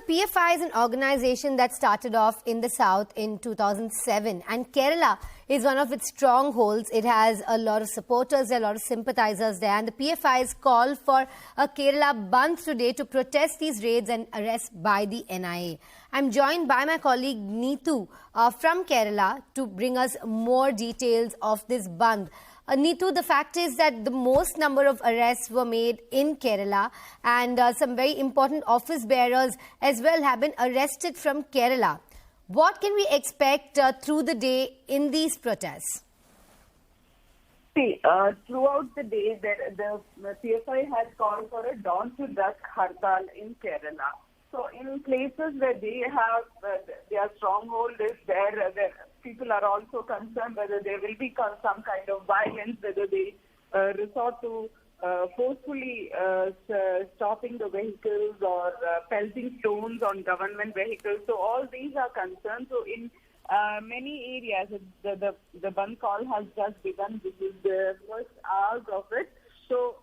the PFI is an organization that started off in the south in 2007, and Kerala is one of its strongholds. It has a lot of supporters there, a lot of sympathizers there, and the PFI has called for a Kerala Bandh today to protest these raids and arrests by the NIA. I'm joined by my colleague Neetu from Kerala to bring us more details of this Bandh. Neetu, the fact is that the most number of arrests were made in Kerala, and some very important office bearers as well have been arrested from Kerala. What can we expect through the day in these protests? See, throughout the day, the PFI has called for a dawn to dusk hartal in Kerala. So in places where they have their stronghold is there, people are also concerned whether there will be some kind of violence, whether they resort to forcefully stopping the vehicles or pelting stones on government vehicles. So all these are concerns. So in many areas, the Bandh call has just begun. This is the first hours of it. So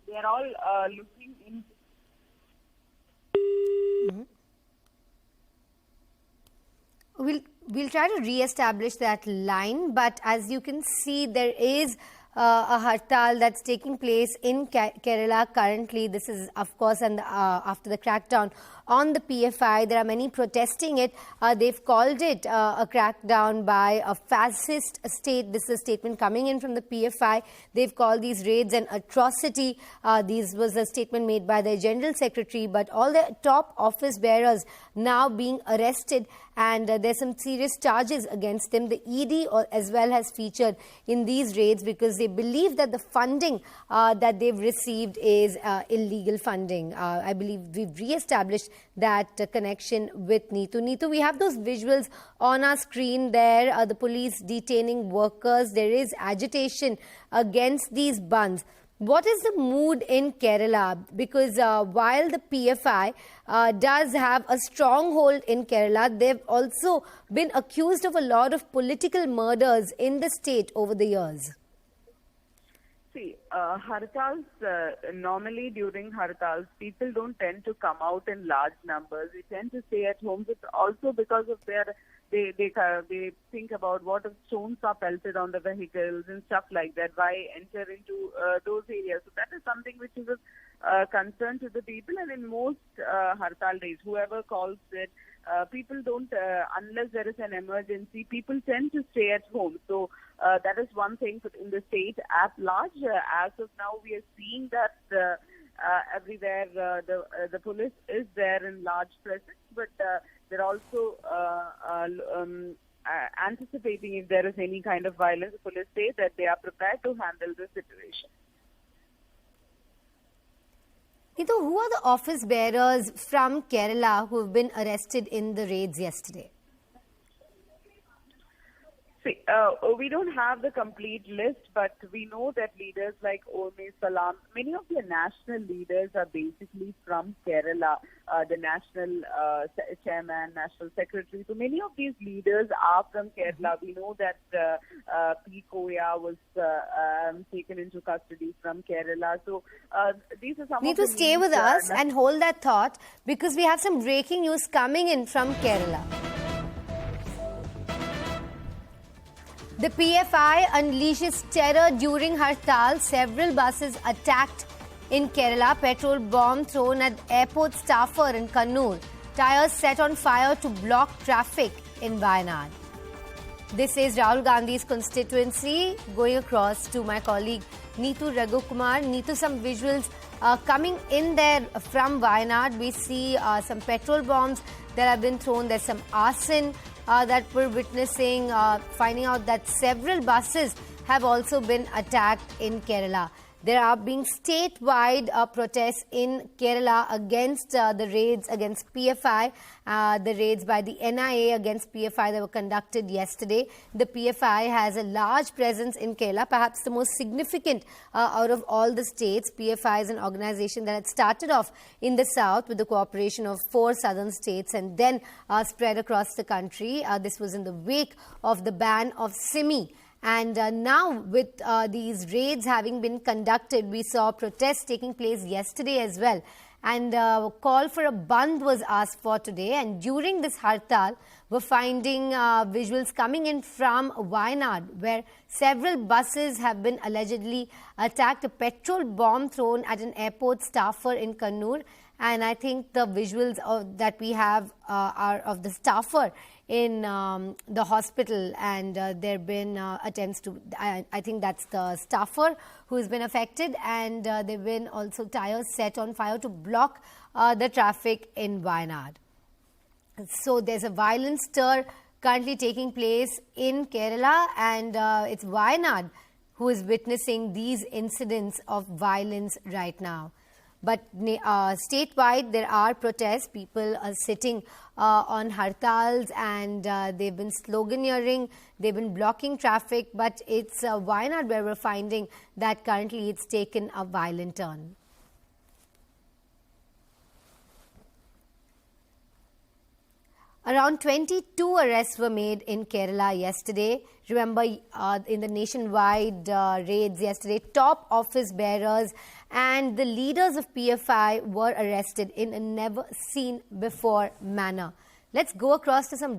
they are all looking in. We'll try to re-establish that line, but as you can see, there is a hartal that's taking place in Kerala currently. This is, of course, after the crackdown on the PFI. There are many protesting it. They've called it a crackdown by a fascist state. This is a statement coming in from the PFI. They've called these raids an atrocity. This was a statement made by their General Secretary, but all the top office bearers now being arrested, and there's some serious charges against them. The ED as well has featured in these raids because they believe that the funding that they've received is illegal funding. I believe we've re-established that connection with Neetu. Neetu, we have those visuals on our screen there, the police detaining workers. There is agitation against these bandhs. What is the mood in Kerala? Because while the PFI does have a stronghold in Kerala, they've also been accused of a lot of political murders in the state over the years. See, hartals, normally during hartals, people don't tend to come out in large numbers. They tend to stay at home, also because of they think about what if stones are pelted on the vehicles and stuff like that. Why enter into those areas? So that is something which is a concern to the people. And in most hartal days, whoever calls it, people don't, unless there is an emergency, people tend to stay at home. So that is one thing in the state at large. As of now, we are seeing that everywhere the police is there in large presence, but they're also anticipating if there is any kind of violence. The police say that they are prepared to handle the situation. Neetu, who are the office bearers from Kerala who have been arrested in the raids yesterday? See, we don't have the complete list, but we know that leaders like Ome Salam, many of the national leaders are basically from Kerala, the national chairman, national secretary. So many of these leaders are from Kerala. We know that P. Koya was taken into custody from Kerala. So these are some Need of the to stay with us and hold that thought, because we have some breaking news coming in from Kerala. The PFI unleashes terror during hartal. Several buses attacked in Kerala. Petrol bomb thrown at airport staffer in Kannur. Tires set on fire to block traffic in Wayanad. This is Rahul Gandhi's constituency. Going across to my colleague Neetu Raghukumar. Neetu, some visuals coming in there from Wayanad. We see some petrol bombs that have been thrown. There's some arson that we're witnessing, finding out that several buses have also been attacked in Kerala. There are being statewide protests in Kerala against the raids against PFI, the raids by the NIA against PFI that were conducted yesterday. The PFI has a large presence in Kerala, perhaps the most significant out of all the states. PFI is an organization that had started off in the south with the cooperation of 4 southern states and then spread across the country. This was in the wake of the ban of Simi. And now with these raids having been conducted, we saw protests taking place yesterday as well. and a call for a bandh was asked for today. And during this hartal, we're finding visuals coming in from Wayanad, where several buses have been allegedly attacked, a petrol bomb thrown at an airport staffer in Kannur. And I think the visuals that we have are of the staffer in the hospital, and there have been attempts to, I think that's the staffer who has been affected, and there have been also tires set on fire to block the traffic in Wayanad. So there's a violent stir currently taking place in Kerala, and it's Wayanad who is witnessing these incidents of violence right now. But statewide, there are protests. People are sitting on hartals, and they've been sloganeering, they've been blocking traffic. But it's Wayanad where we're finding that currently it's taken a violent turn. Around 22 arrests were made in Kerala yesterday. Remember, in the nationwide raids yesterday, top office bearers and the leaders of PFI were arrested in a never-seen-before manner. Let's go across to some